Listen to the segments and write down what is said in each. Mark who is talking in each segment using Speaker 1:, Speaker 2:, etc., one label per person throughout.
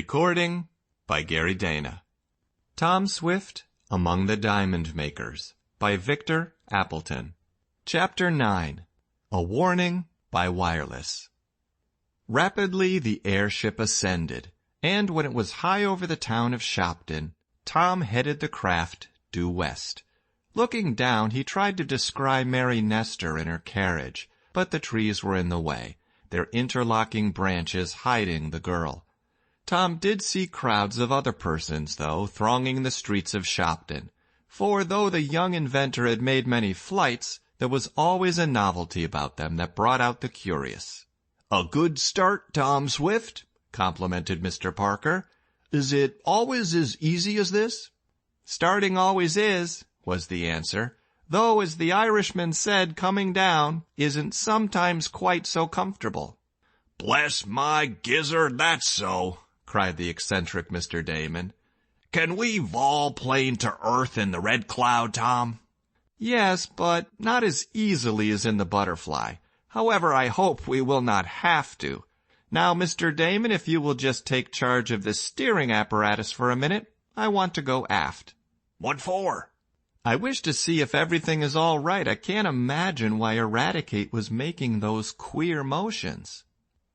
Speaker 1: Recording by Gary Dana. Tom Swift Among the Diamond Makers by Victor Appleton. Chapter 9. A Warning by Wireless. Rapidly the airship ascended, and when it was high over the town of Shopton, Tom headed the craft due west. Looking down, he tried to descry Mary Nestor in her carriage, but the trees were in the way, their interlocking branches hiding the girl. Tom did see crowds of other persons, though, thronging the streets of Shopton, for though the young inventor had made many flights, there was always a novelty about them that brought out the curious.
Speaker 2: "A good start, Tom Swift," complimented Mr. Parker. "Is it always as easy as this?"
Speaker 1: "Starting always is," was the answer, "though, as the Irishman said, coming down isn't sometimes quite so comfortable."
Speaker 2: "Bless my gizzard, that's so," cried the eccentric Mr. Damon. "Can we volplane to Earth in the Red Cloud, Tom?"
Speaker 1: "Yes, but not as easily as in the Butterfly. However, I hope we will not have to. Now, Mr. Damon, if you will just take charge of the steering apparatus for a minute, I want to go aft."
Speaker 2: "What for?"
Speaker 1: "I wish to see if everything is all right. I can't imagine why Eradicate was making those queer motions."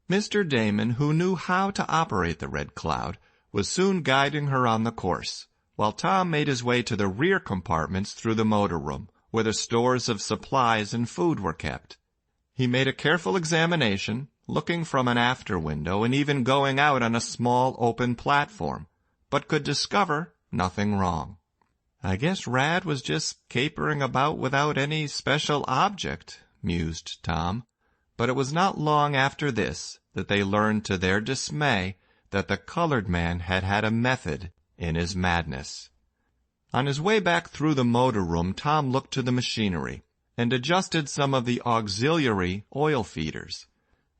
Speaker 1: Mr. Damon, who knew how to operate the Red Cloud, was soon guiding her on the course, while Tom made his way to the rear compartments through the motor room, where the stores of supplies and food were kept. He made a careful examination, looking from an after window and even going out on a small open platform, but could discover nothing wrong. "I guess Rad was just capering about without any special object," mused Tom. But it was not long after this that they learned to their dismay that the colored man had had a method in his madness. On his way back through the motor room, Tom looked to the machinery and adjusted some of the auxiliary oil feeders.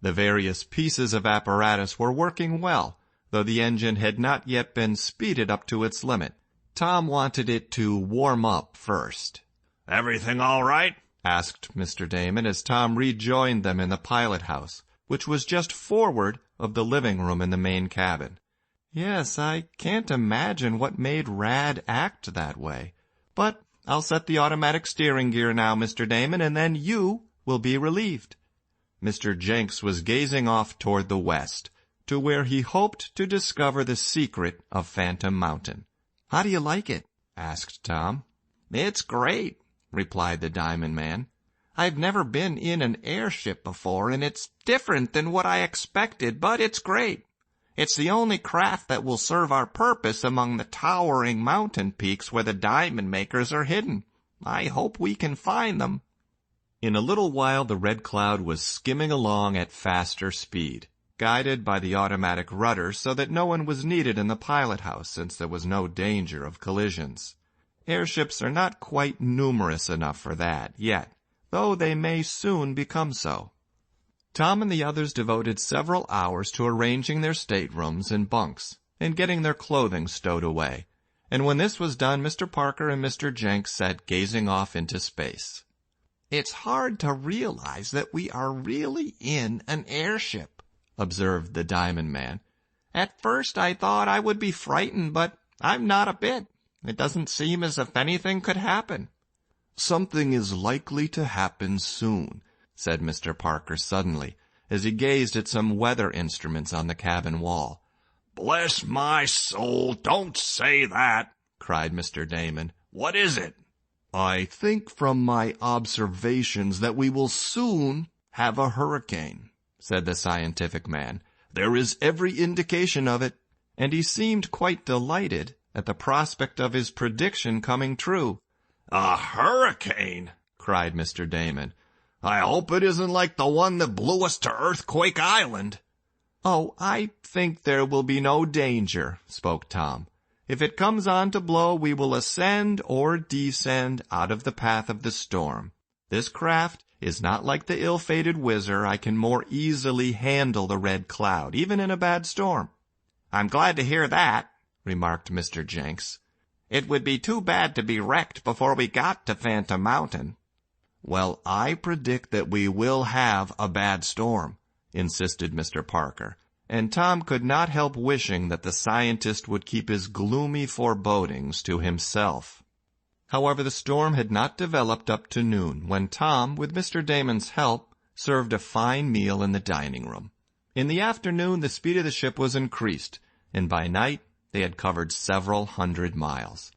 Speaker 1: The various pieces of apparatus were working well, though the engine had not yet been speeded up to its limit. Tom wanted it to warm up first.
Speaker 2: "Everything all right?"
Speaker 1: asked Mr. Damon as Tom rejoined them in the pilot house, which was just forward of the living room in the main cabin. "Yes, I can't imagine what made Rad act that way. But I'll set the automatic steering gear now, Mr. Damon, and then you will be relieved." Mr. Jenks was gazing off toward the west, to where he hoped to discover the secret of Phantom Mountain. "How do you like it?" asked Tom. "It's great," replied the Diamond Man. "I've never been in an airship before, and it's different than what I expected, but it's great. It's the only craft that will serve our purpose among the towering mountain peaks where the diamond makers are hidden. I hope we can find them." In a little while the Red Cloud was skimming along at faster speed, guided by the automatic rudder so that no one was needed in the pilot house since there was no danger of collisions. Airships are not quite numerous enough for that yet, though they may soon become so. Tom and the others devoted several hours to arranging their staterooms and bunks and getting their clothing stowed away, and when this was done, Mr. Parker and Mr. Jenks sat gazing off into space. "It's hard to realize that we are really in an airship," observed the Diamond Man. "At first I thought I would be frightened, but I'm not a bit. It doesn't seem as if anything could happen."
Speaker 2: "Something is likely to happen soon," said Mr. Parker suddenly, as he gazed at some weather instruments on the cabin wall. "Bless my soul, don't say that," cried Mr. Damon. "What is it?" "I think from my observations that we will soon have a hurricane," said the scientific man. "There is every indication of it."
Speaker 1: And he seemed quite delighted at the prospect of his prediction coming true.
Speaker 2: "A hurricane!" cried Mr. Damon. "I hope it isn't like the one that blew us to Earthquake Island."
Speaker 1: "Oh, I think there will be no danger," spoke Tom. "If it comes on to blow, we will ascend or descend out of the path of the storm. This craft is not like the ill-fated Whizzer. I can more easily handle the Red Cloud, even in a bad storm." "I'm glad to hear that," remarked Mr. Jenks. "It would be too bad to be wrecked before we got to Phantom Mountain."
Speaker 2: "Well, I predict that we will have a bad storm," insisted Mr. Parker,
Speaker 1: and Tom could not help wishing that the scientist would keep his gloomy forebodings to himself. However, the storm had not developed up to noon when Tom, with Mr. Damon's help, served a fine meal in the dining room. In the afternoon, the speed of the ship was increased, and by night they had covered several hundred miles.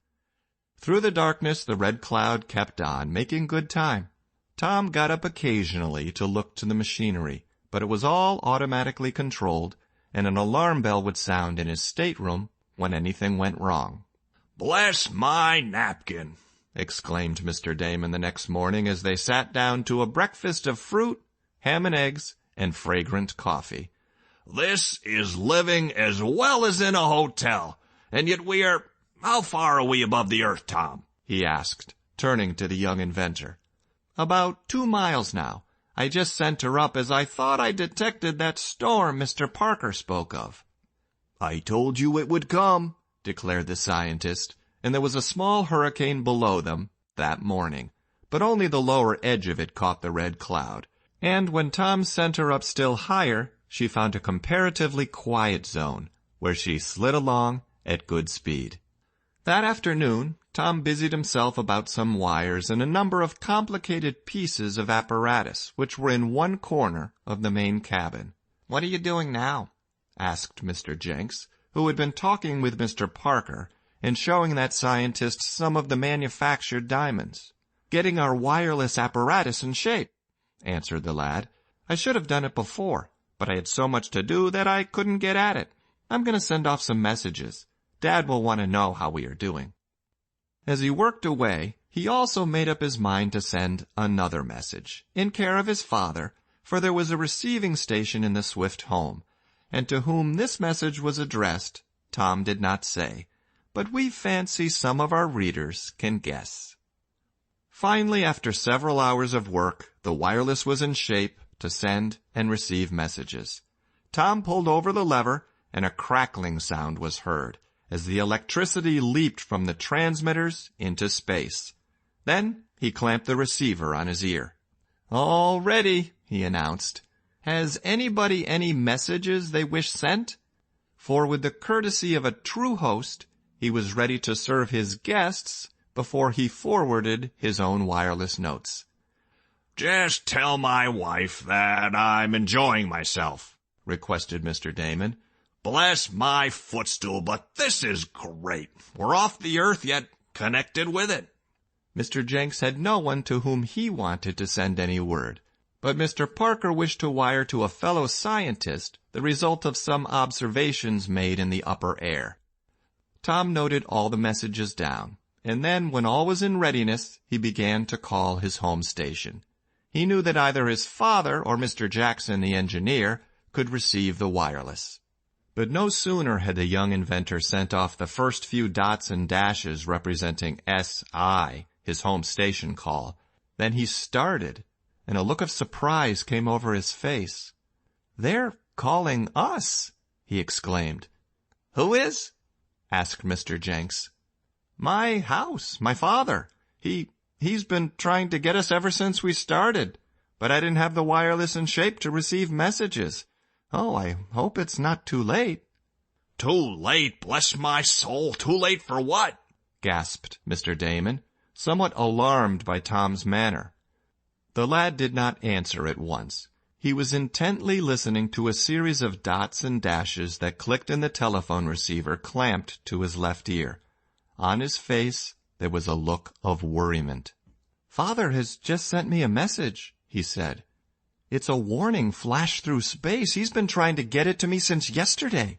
Speaker 1: Through the darkness, the Red Cloud kept on, making good time. Tom got up occasionally to look to the machinery, but it was all automatically controlled, and an alarm bell would sound in his stateroom when anything went wrong.
Speaker 2: "Bless my napkin,"
Speaker 1: exclaimed Mr. Damon the next morning as they sat down to a breakfast of fruit, ham and eggs, and fragrant coffee.
Speaker 2: "This is living as well as in a hotel, and yet how far are we above the earth, Tom?"
Speaker 1: he asked, turning to the young inventor. "About 2 miles now. I just sent her up as I thought I detected that storm Mr. Parker spoke of."
Speaker 2: "I told you it would come,"
Speaker 1: declared the scientist, and there was a small hurricane below them that morning, but only the lower edge of it caught the Red Cloud, and when Tom sent her up still higher, she found a comparatively quiet zone, where she slid along at good speed. That afternoon, Tom busied himself about some wires and a number of complicated pieces of apparatus which were in one corner of the main cabin. "What are you doing now?" asked Mr. Jenks, who had been talking with Mr. Parker and showing that scientist some of the manufactured diamonds. "Getting our wireless apparatus in shape," answered the lad. "I should have done it before, but I had so much to do that I couldn't get at it. I'm going to send off some messages. Dad will want to know how we are doing." As he worked away, he also made up his mind to send another message, in care of his father, for there was a receiving station in the Swift home, and to whom this message was addressed, Tom did not say, but we fancy some of our readers can guess. Finally, after several hours of work, the wireless was in shape to send and receive messages. Tom pulled over the lever, and a crackling sound was heard, as the electricity leaped from the transmitters into space. Then he clamped the receiver on his ear. "All ready," he announced. "Has anybody any messages they wish sent?" For with the courtesy of a true host, he was ready to serve his guests before he forwarded his own wireless notes.
Speaker 2: "Just tell my wife that I'm enjoying myself," requested Mr. Damon. "Bless my footstool, but this is great. We're off the earth, yet connected with it."
Speaker 1: Mr. Jenks had no one to whom he wanted to send any word, but Mr. Parker wished to wire to a fellow scientist the result of some observations made in the upper air. Tom noted all the messages down, and then, when all was in readiness, he began to call his home station. He knew that either his father or Mr. Jackson, the engineer, could receive the wireless. But no sooner had the young inventor sent off the first few dots and dashes representing SI, his home station call, than he started, and a look of surprise came over his face. "They're calling us," he exclaimed. "Who is?" asked Mr. Jenks. "My house, my father. He's been trying to get us ever since we started, but I didn't have the wireless in shape to receive messages. Oh, I hope it's not too late."
Speaker 2: "Too late? Bless my soul. Too late for what?"
Speaker 1: gasped Mr. Damon, somewhat alarmed by Tom's manner. The lad did not answer at once. He was intently listening to a series of dots and dashes that clicked in the telephone receiver clamped to his left ear. On his face, there was a look of worriment. "Father has just sent me a message," he said. "It's a warning flashed through space. He's been trying to get it to me since yesterday."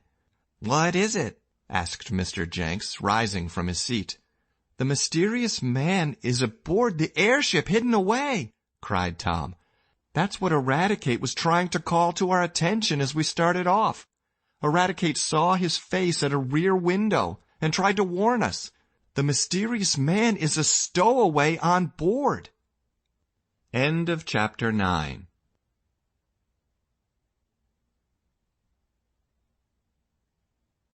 Speaker 1: "What is it?" asked Mr. Jenks, rising from his seat. "The mysterious man is aboard the airship hidden away," cried Tom. "That's what Eradicate was trying to call to our attention as we started off. Eradicate saw his face at a rear window and tried to warn us. The mysterious man is a stowaway on board." End of chapter 9.